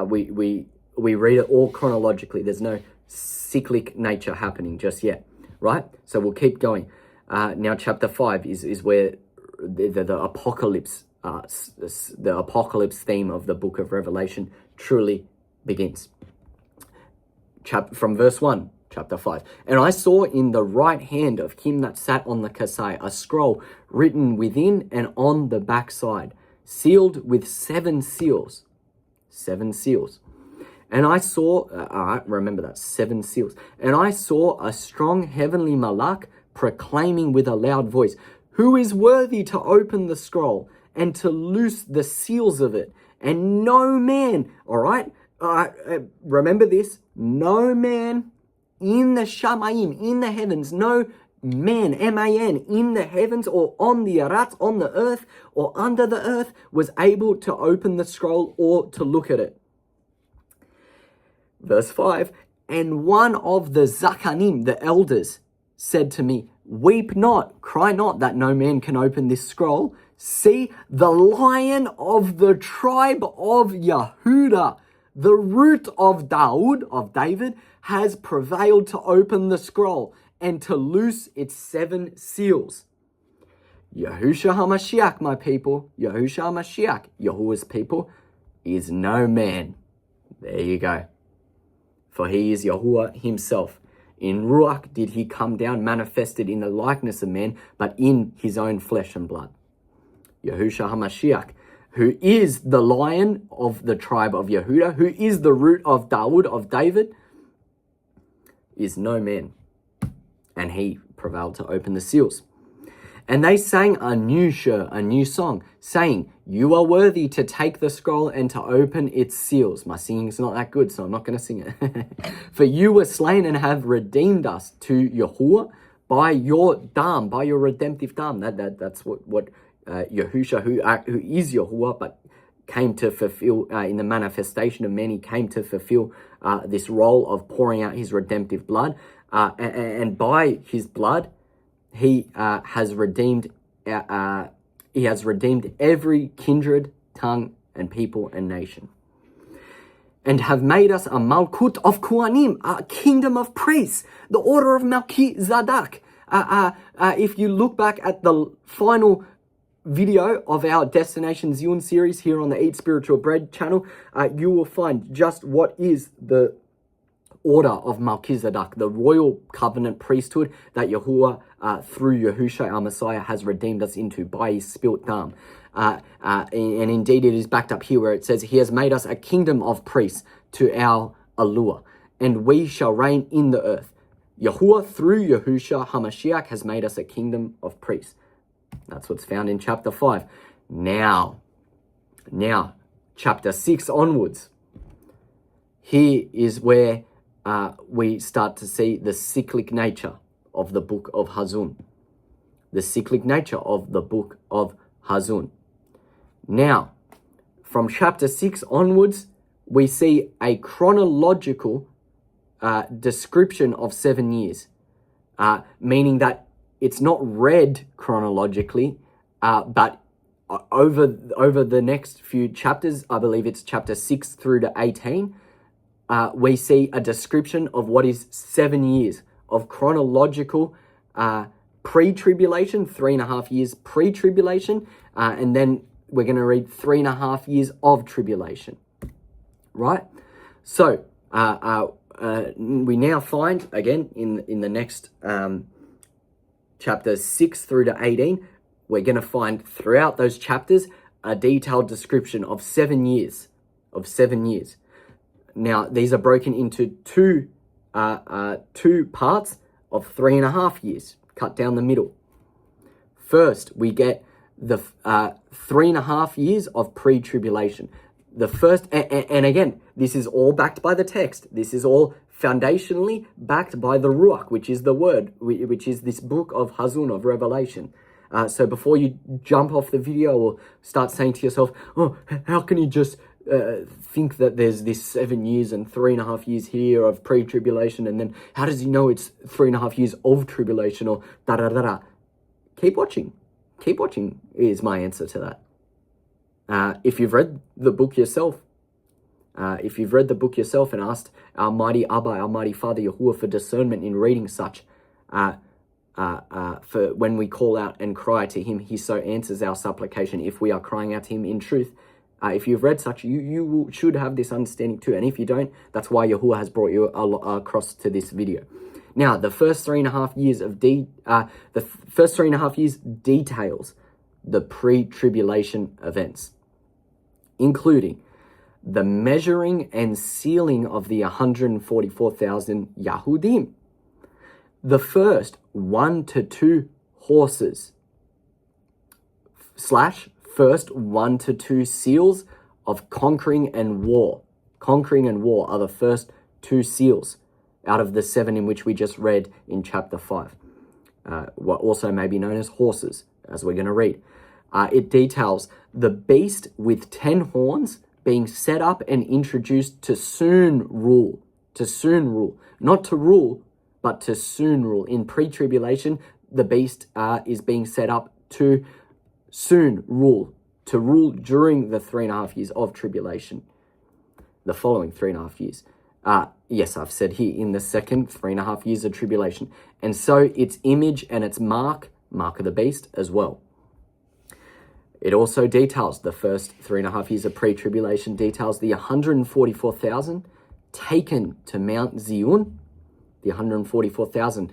We read it all chronologically. There's no cyclic nature happening just yet, right? So we'll keep going. Now chapter 5 is where the apocalypse, the apocalypse theme of the book of Revelation truly begins. From verse 1. Chapter 5. And I saw in the right hand of him that sat on the kasai a scroll written within and on the backside, sealed with 7 seals. 7 seals. And I saw, remember that, 7 seals. And I saw a strong heavenly malak proclaiming with a loud voice, who is worthy to open the scroll and to loose the seals of it? And no man, all right, remember this, no man in the shamayim, in the heavens, no man, M-A-N, in the heavens or on the arat, on the earth or under the earth, was able to open the scroll or to look at it. Verse 5, And one of the Zakanim, the elders, said to me, weep not, cry not that no man can open this scroll. See, the Lion of the tribe of Yahudah, the root of David, has prevailed to open the scroll and to loose its 7 seals. YAHUSHA HaMashiach, my people, YAHUSHA HaMashiach, Yahuwah's people, is no man. There you go. For he is Yahuwah himself. In Ruach did he come down, manifested in the likeness of man, but in his own flesh and blood. YAHUSHA HaMashiach, who is the Lion of the tribe of Yehudah, who is the root of David, is no man. And he prevailed to open the seals. And they sang a new song, saying, you are worthy to take the scroll and to open its seals. My singing's not that good, so I'm not going to sing it. For you were slain and have redeemed us to Yahuwah by your dam, by your redemptive dam. That's what Yahusha, who is Yahuwah, but came to fulfill in the manifestation of men. He came to fulfill this role of pouring out his redemptive blood, and by his blood, he has redeemed. He has redeemed every kindred, tongue, and people and nation, and have made us a malkut of Kohanim, a kingdom of priests, the order of Melchizedek. If you look back at the final video of our Destination Zion series here on the Eat Spiritual Bread channel, you will find just what is the order of Melchizedek, the royal covenant priesthood that Yahuwah, through Yahusha, our Messiah, has redeemed us into by his spilt dam. And indeed it is backed up here where it says, he has made us a kingdom of priests to our YAHUAH, and we shall reign in the earth. Yahuwah, through Yahusha HaMashiach, has made us a kingdom of priests. That's what's found in chapter 5. Now, chapter 6 onwards, here is where we start to see the cyclic nature of the book of Hazun. The cyclic nature of the book of Hazun. Now, from chapter 6 onwards, we see a chronological description of 7 years, meaning that it's not read chronologically, but over the next few chapters, I believe it's chapter 6 through to 18, we see a description of what is 7 years of chronological pre-tribulation, 3.5 years pre-tribulation, and then we're going to read 3.5 years of tribulation, right? So we now find, again, in the next chapters 6 through to 18, we're going to find throughout those chapters a detailed description of 7 years, Now, these are broken into two parts of 3.5 years, cut down the middle. First, we get the 3.5 years of pre-tribulation. The first, and again, this is all backed by the text. This is all foundationally backed by the Ruach, which is the word, which is this book of Hazun, of Revelation. So before you jump off the video or start saying to yourself, oh, how can you just think that there's this 7 years and 3.5 years here of pre-tribulation, and then how does he know it's 3.5 years of tribulation, or da-da-da-da? Keep watching is my answer to that. If you've read the book yourself, and asked our mighty Abba, our mighty Father Yahuwah, for discernment in reading such, for when we call out and cry to him, he so answers our supplication if we are crying out to him in truth. If you've read such, you should have this understanding too. And if you don't, that's why Yahuwah has brought you across to this video. Now, the first 3.5 years details the pre-tribulation events, including the measuring and sealing of the 144,000 Yahudim, the first 1 to 2 horses / first 1 to 2 seals of conquering and war. Conquering and war are the first 2 seals out of the 7 in which we just read in chapter 5. What also may be known as horses, as we're going to read. It details the beast with 10 horns being set up and introduced to soon rule to soon rule. Not to rule, but to soon rule. In pre-tribulation, the beast is being set up to soon rule, to rule during the 3.5 years of tribulation, the following 3.5 years. Yes, I've said here, in the second 3.5 years of tribulation. And so its image and its mark of the beast as well. It also details the first 3.5 years of pre-tribulation, details the 144,000 taken to Mount Zion, the 144,000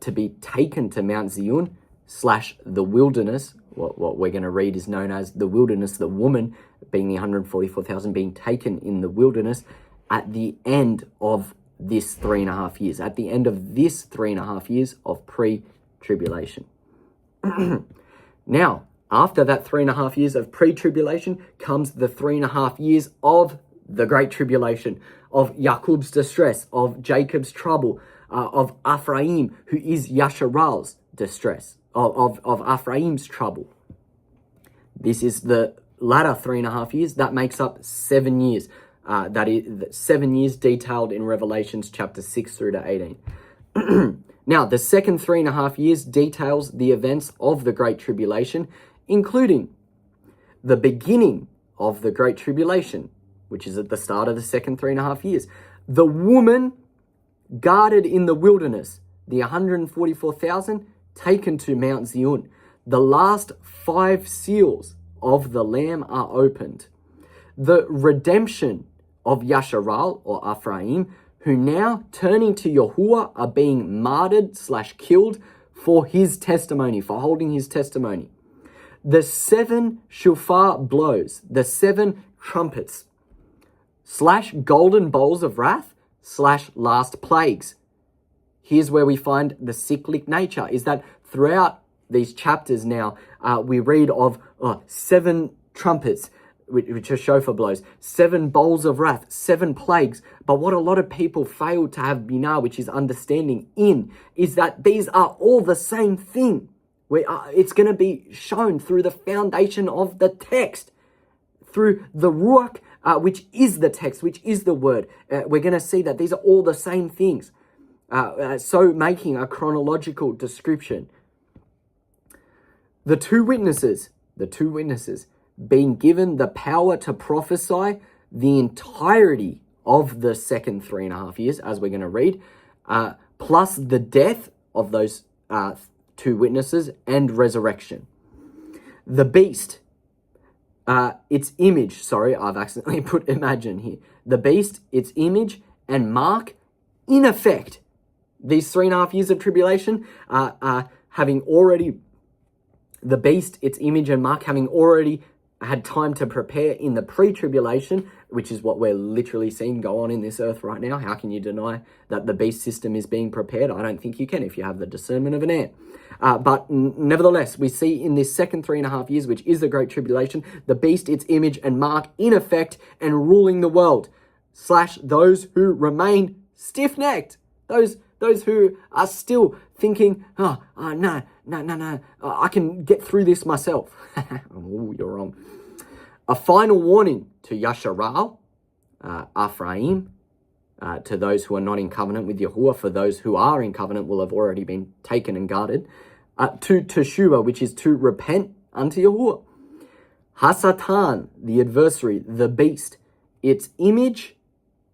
to be taken to Mount Zion / the wilderness. What we're going to read is known as the wilderness, the woman being the 144,000 being taken in the wilderness at the end of this 3.5 years, at the end of this 3.5 years of pre-tribulation. Now, after that 3.5 years of pre-tribulation comes the 3.5 years of the Great Tribulation, of Jacob's distress, of Jacob's trouble, of Ephraim, who is Yasharal's distress, of Ephraim's trouble. This is the latter 3.5 years. That makes up 7 years. That is 7 years detailed in Revelations chapter 6 through to 18. Now, the second 3.5 years details the events of the Great Tribulation, including the beginning of the Great Tribulation, which is at the start of the second 3.5 years. The woman guarded in the wilderness, the 144,000 taken to Mount Zion. The last 5 seals of the Lamb are opened. The redemption of Yasharal or Ephraim, who now turning to YAHUAH are being martyred / killed for his testimony, for holding his testimony. The 7 shofar blows, the 7 trumpets / golden bowls of wrath / last plagues. Here's where we find the cyclic nature, is that throughout these chapters now, we read of 7 trumpets, which are shofar blows, 7 bowls of wrath, 7 plagues. But what a lot of people fail to have binah, which is understanding is that these are all the same thing. It's going to be shown through the foundation of the text, through the ruach, which is the text, which is the word. We're going to see that these are all the same things. So making a chronological description. The two witnesses being given the power to prophesy the entirety of the second 3.5 years, as we're going to read, plus the death of those 2 witnesses and resurrection. The beast, its image, I've accidentally put imagine here. The beast, its image and mark, in effect, these 3.5 years of tribulation, having already, the beast, its image and mark, having already had time to prepare in the pre-tribulation, which is what we're literally seeing go on in this earth right now. How can you deny that the beast system is being prepared? I don't think you can if you have the discernment of an ant. But nevertheless, we see in this second 3.5 years, which is the Great Tribulation, the beast, its image and mark, in effect and ruling the world, / those who remain stiff-necked, those who are still thinking, no, I can get through this myself. Oh, you're wrong. A final warning to Yasharal, Ephraim, to those who are not in covenant with YAHUAH. For those who are in covenant will have already been taken and guarded. To Teshuvah, which is to repent unto YAHUAH. Hasatan, the adversary, the beast, its image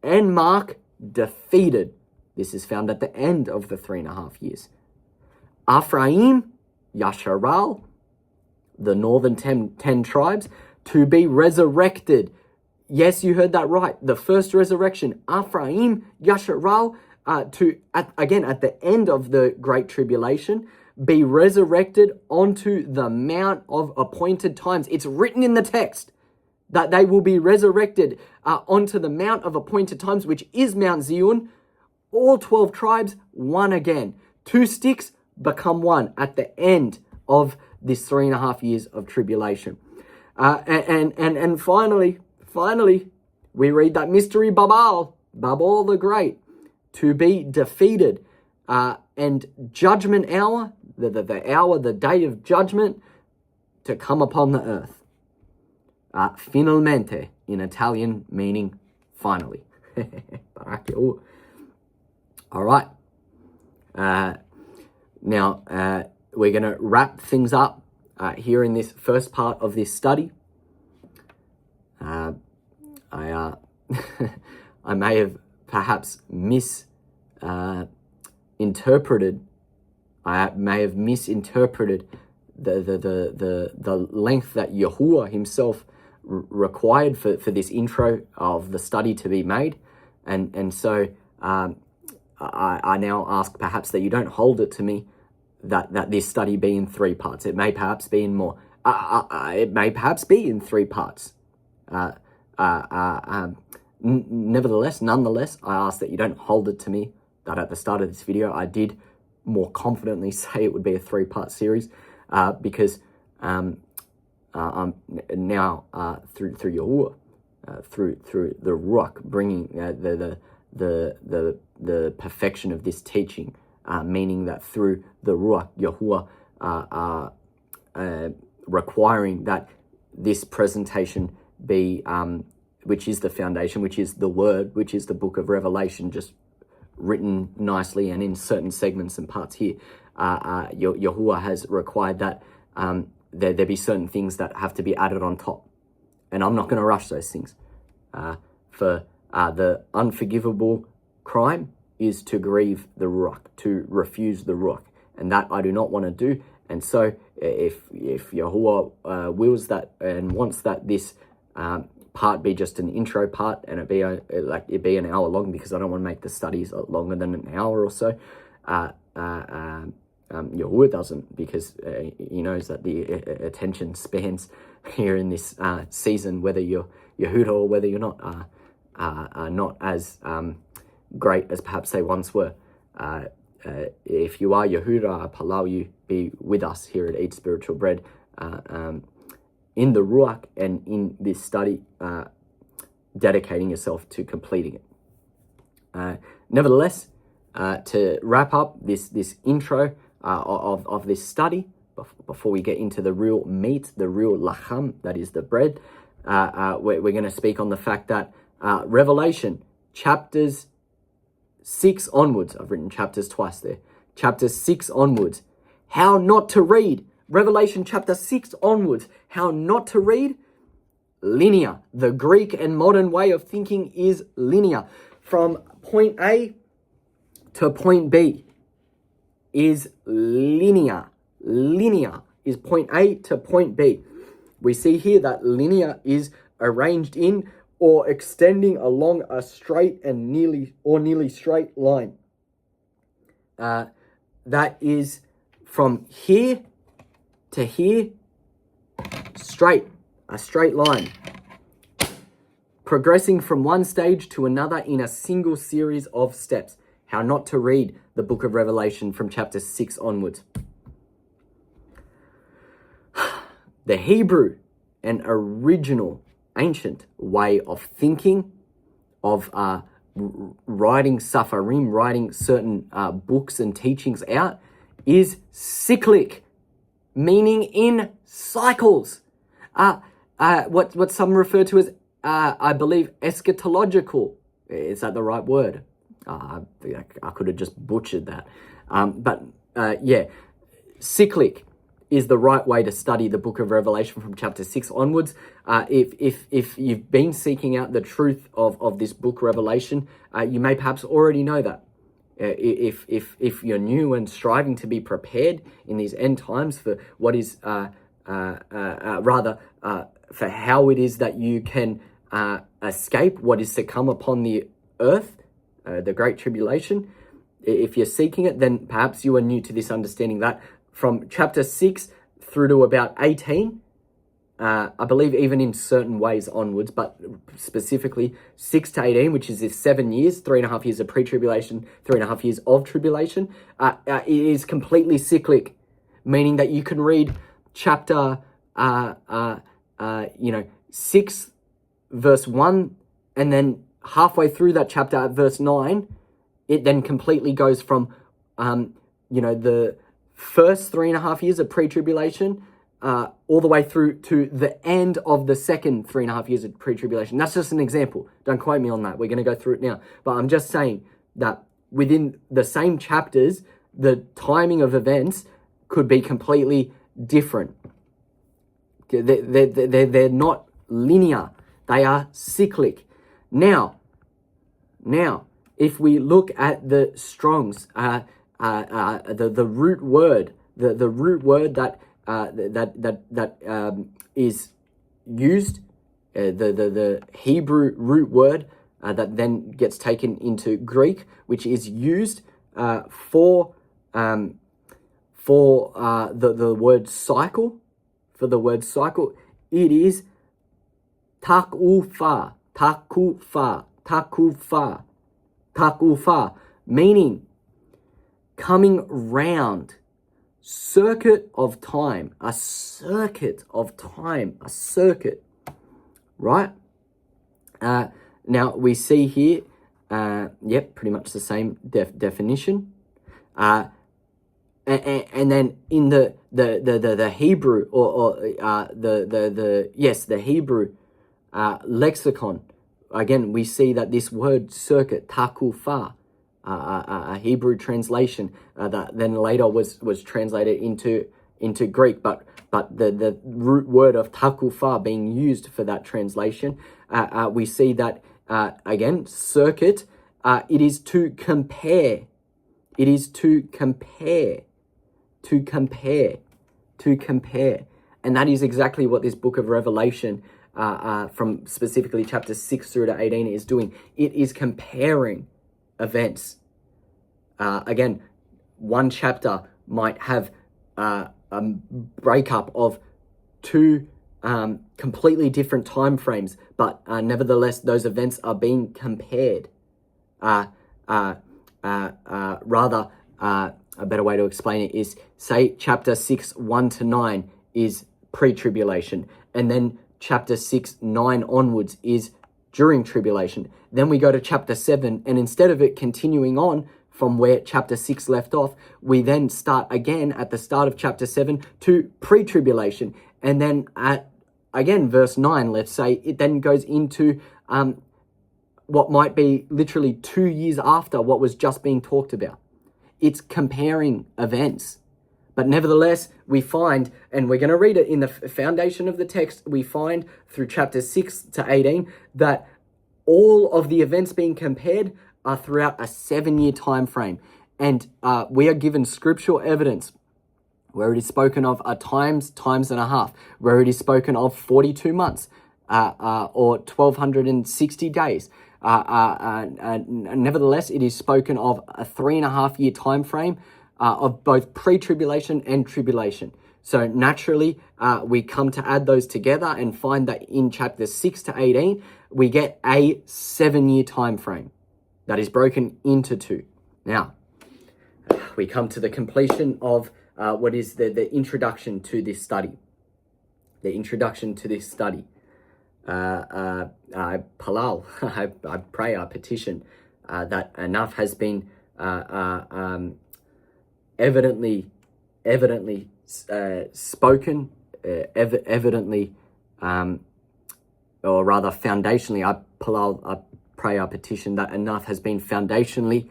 and mark defeated. This is found at the end of the 3.5 years. Ephraim, Yasharal, the northern 10 tribes, to be resurrected. Yes, you heard that right. The first resurrection, Ephraim, Yasharal, at the end of the Great Tribulation, be resurrected onto the Mount of Appointed Times. It's written in the text that they will be resurrected onto the Mount of Appointed Times, which is Mount Zion. All 12 tribes, one again. 2 sticks become one at the end of this 3.5 years of tribulation. And finally, we read that mystery Babal the Great, to be defeated, and judgment hour, the hour, the day of judgment, to come upon the earth. Finalmente, in Italian, meaning finally. Barak Yahuwah. All right. Now, we're going to wrap things up here in this first part of this study. I may have perhaps misinterpreted. I may have misinterpreted the length that Yahuwah himself required for this intro of the study to be made, and so I now ask perhaps that you don't hold it to me that this study be in 3 parts. It may perhaps be in more. It may perhaps be in 3 parts. Nonetheless, I ask that you don't hold it to me that at the start of this video I did more confidently say it would be a 3-part series, because I'm now through Yahuwah, through the Ruach, bringing the perfection of this teaching, meaning that through the Ruach, Yahuwah requiring that this presentation be, which is the foundation, which is the Word, which is the book of Revelation, just written nicely and in certain segments and parts here. Yahuwah has required that there be certain things that have to be added on top. And I'm not going to rush those things. For the unforgivable crime is to grieve the Ruach, to refuse the Ruach. And that I do not want to do. And so if Yahuwah wills that and wants that this part be just an intro part and it be an hour long, because I don't want to make the studies longer than an hour or so. Yahuwah doesn't, because he knows that the attention spans here in this season, whether you're YAHUDA or whether you're not, are not as great as perhaps they once were. If you are YAHUDA, I allow you be with us here at Eat Spiritual Bread, in the Ruach and in this study, dedicating yourself to completing it. Nevertheless, to wrap up this intro of this study, before we get into the real meat, the real lacham, that is the bread, we're going to speak on the fact that Revelation chapters 6 onwards, I've written chapters twice there, chapters 6 onwards, how not to read. Revelation chapter 6 onwards, how not to read. Linear. The Greek and modern way of thinking is linear. From point A to point B is linear. Linear is point A to point B. We see here that linear is arranged in or extending along a straight and nearly straight line. That is from here to here, straight, a straight line, progressing from one stage to another in a single series of steps. How not to read the book of Revelation from chapter 6 onwards. The Hebrew and original ancient way of thinking, of writing safarim, writing certain books and teachings out, is cyclic, meaning in cycles. What some refer to as, I believe, eschatological. Is that the right word? I could have just butchered that. But cyclic is the right way to study the book of Revelation from chapter 6 onwards. If you've been seeking out the truth of this book, Revelation, you may perhaps already know that. If you're new and striving to be prepared in these end times for what is, for how it is that you can escape what is to come upon the earth, the Great Tribulation, if you're seeking it, then perhaps you are new to this understanding that from chapter 6 through to about 18, I believe even in certain ways onwards, but specifically 6 to 18, which is this 7 years, 3.5 years of pre-tribulation, 3.5 years of tribulation, it is completely cyclic, meaning that you can read chapter 6 verse 1, and then halfway through that chapter at verse 9, it then completely goes from the first 3.5 years of pre-tribulation all the way through to the end of the second 3.5 years of pre-tribulation. That's just an example. Don't quote me on that. We're going to go through it now. But I'm just saying that within the same chapters, the timing of events could be completely different. They're not linear. They are cyclic. Now, if we look at the Strong's, the root word, the root word that is used, the Hebrew root word that then gets taken into Greek, which is used for the word cycle. For the word cycle, it is takufa, meaning coming round, circuit of time, a circuit, right? Now we see here, pretty much the same definition. And then in the Hebrew the Hebrew lexicon, again we see that this word circuit, takufa, a Hebrew translation that then later was translated into Greek, but the root word of takufa being used for that translation, we see that again circuit, it is to compare. It is to compare. And that is exactly what this book of Revelation, from specifically chapter 6 through to 18, is doing. It is comparing events. Again, one chapter might have a breakup of two completely different time frames, but nevertheless, those events are being compared. A better way to explain it is, say chapter 6, 1-9 is pre-tribulation, and then chapter 6, 9 onwards is during tribulation. Then we go to chapter 7, and instead of it continuing on from where chapter 6 left off, we then start again at the start of chapter 7 to pre-tribulation. And then at, again, verse 9, let's say, it then goes into what might be literally 2 years after what was just being talked about. It's comparing events. But nevertheless, we find, and we're going to read it in the foundation of the text, we find through chapter 6 to 18 that all of the events being compared are throughout a 7-year time frame. And we are given scriptural evidence where it is spoken of times and a half, where it is spoken of 42 months or 1,260 days. Nevertheless, it is spoken of a 3.5 year time frame of both pre-tribulation and tribulation. So naturally, we come to add those together and find that in chapters 6 to 18, we get a 7-year time frame that is broken into two. Now, we come to the completion of what is the introduction to this study. The introduction to this study. I pray, I petition that enough has been evidently spoken, evidently, or rather foundationally, I pray, I petition that enough has been foundationally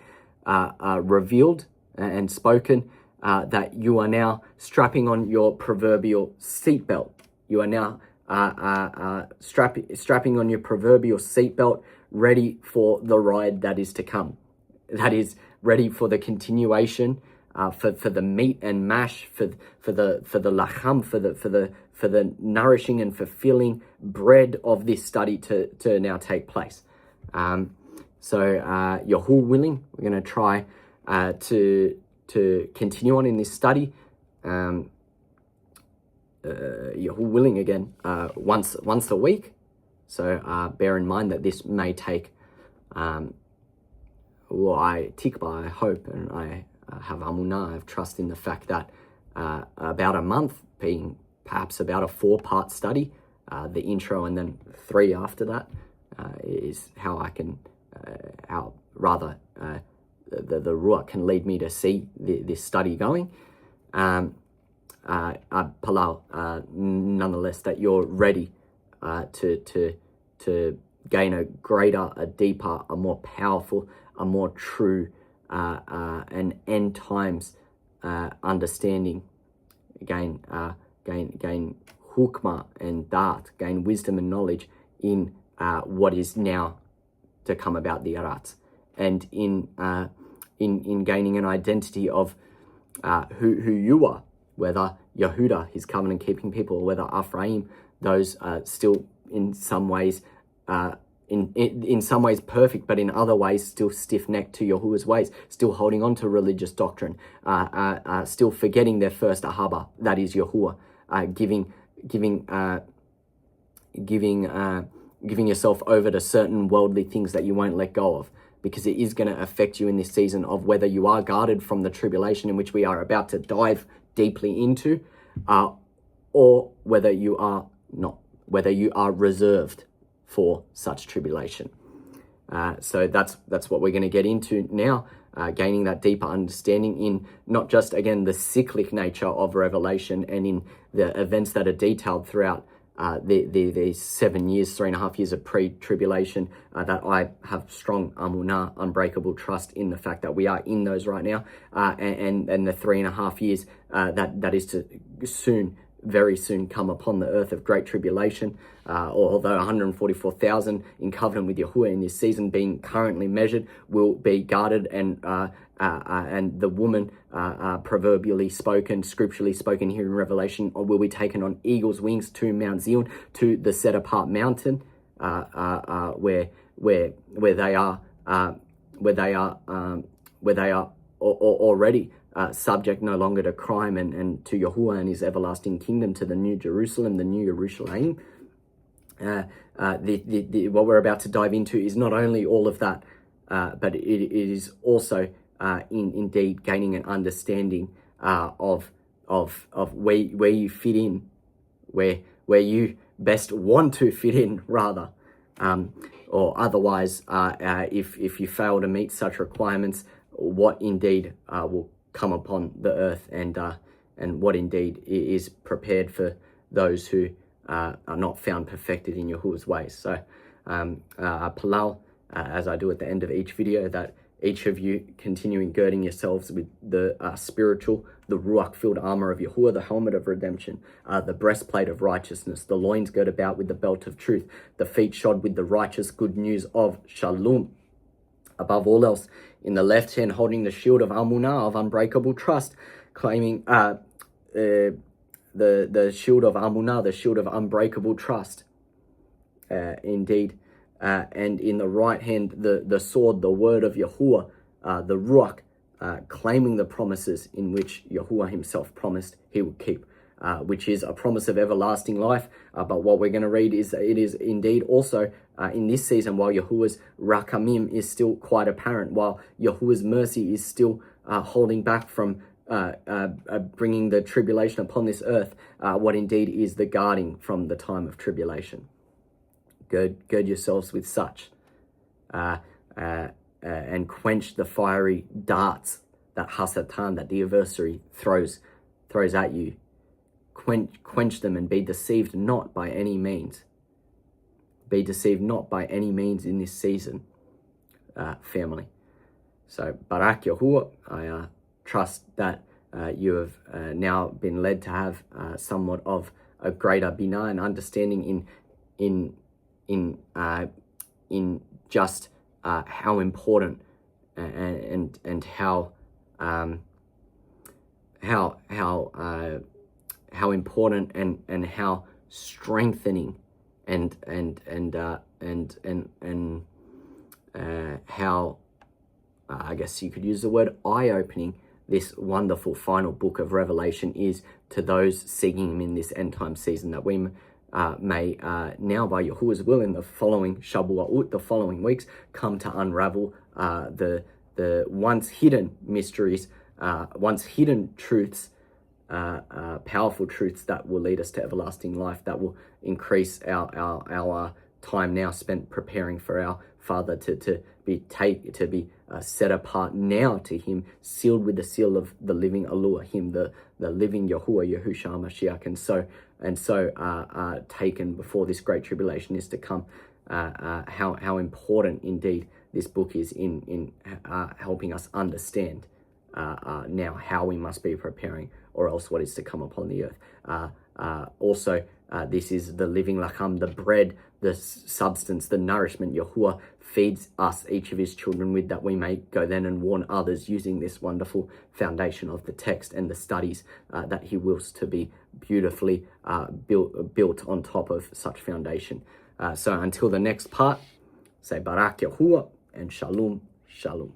revealed and spoken, that you are now strapping on your proverbial seatbelt. You are now strapping on your proverbial seatbelt, ready for the ride that is to come. That is ready for the continuation, for the meat and mash, for the lacham, for the nourishing and fulfilling bread of this study to now take place. So Yahuwah willing, we're going to try to continue on in this study. Yahuwah willing, again, once a week. So bear in mind that this may take, I hope, and I have amunah, I have trust in the fact that about a month, being perhaps about a 4-part study, the intro and then 3 after that, is how I can, the Ruach can lead me to see this study going. Palau, nonetheless, that you're ready to gain a greater, a deeper, a more powerful, a more true, and end times understanding. Gain 𐤄𐄅𐄄 and dart, gain wisdom and knowledge in what is now to come about the Abaryt, and in gaining an identity of who you are, whether YAHUDA, his covenant keeping people, or whether Ephraim, those still in some ways in some ways perfect, but in other ways still stiff-necked to Yahuwah's ways, still holding on to religious doctrine, still forgetting their first Ahaba, that is Yahuwah, giving yourself over to certain worldly things that you won't let go of, because it is going to affect you in this season of whether you are guarded from the tribulation in which we are about to dive deeply into, or whether you are not, whether you are reserved for such tribulation. So that's what we're going to get into now, gaining that deeper understanding in not just, again, the cyclic nature of Revelation and in the events that are detailed throughout the 7 years, 3.5 years of pre-tribulation, that I have strong amunah, unbreakable trust in the fact that we are in those right now, and the 3.5 years that is to very soon come upon the earth of great tribulation, although 144,000 in covenant with Yahuwah in this season being currently measured will be guarded, and the woman proverbially spoken, scripturally spoken here in Revelation, will be taken on eagle's wings to Mount Zion, to the set apart mountain, where they are already subject no longer to crime and to Yahuwah and his everlasting kingdom, to the new Jerusalem, the new Yerushalayim. What we're about to dive into is not only all of that, but it is also indeed gaining an understanding of where you fit in, where you best want to fit in, rather, or otherwise, if you fail to meet such requirements, what indeed will come upon the earth, and what indeed is prepared for those who are not found perfected in Yahuwah's ways. So Palau, as I do at the end of each video, that each of you continuing girding yourselves with the spiritual, the ruach-filled armor of Yahuwah, the helmet of redemption, the breastplate of righteousness, the loins girt about with the belt of truth, the feet shod with the righteous good news of shalom. Above all else, in the left hand holding the shield of amunah, of unbreakable trust, claiming the shield of amunah, the shield of unbreakable trust, indeed. And in the right hand, the sword, the word of Yahuwah, the ruach, claiming the promises in which Yahuwah himself promised he would keep, which is a promise of everlasting life. But what we're going to read is it is indeed also in this season, while Yahuwah's rakamim is still quite apparent, while Yahuwah's mercy is still holding back from bringing the tribulation upon this earth, what indeed is the guarding from the time of tribulation. Gird yourselves with such, and quench the fiery darts that Hasatan, that the adversary throws at you. Quench them and be deceived not by any means. Be deceived not by any means in this season, family. So, Barak YAHUAH, I trust that you have now been led to have somewhat of a greater binah and understanding in just how important and how important and how strengthening and how I guess you could use the word eye-opening this wonderful final book of Revelation is to those seeking him in this end time season, that we may now, by Yahuwah's will, in the following Shabua'ut, the following weeks, come to unravel the once hidden mysteries, once hidden truths, powerful truths that will lead us to everlasting life, that will increase our time now spent preparing for our Father to be set apart now to Him, sealed with the seal of the living Eloah, Him, the living YAHUAH, YAHUSHA Mashiach, and so taken before this great tribulation is to come. How important indeed this book is in helping us understand now how we must be preparing, or else what is to come upon the earth. Also, this is the living lacham, the bread, the substance, the nourishment YAHUAH feeds us, each of His children, with, that we may go then and warn others using this wonderful foundation of the text and the studies that He wills to be beautifully built on top of such foundation. So until the next part, say Barak YAHUAH and Shalom, Shalom.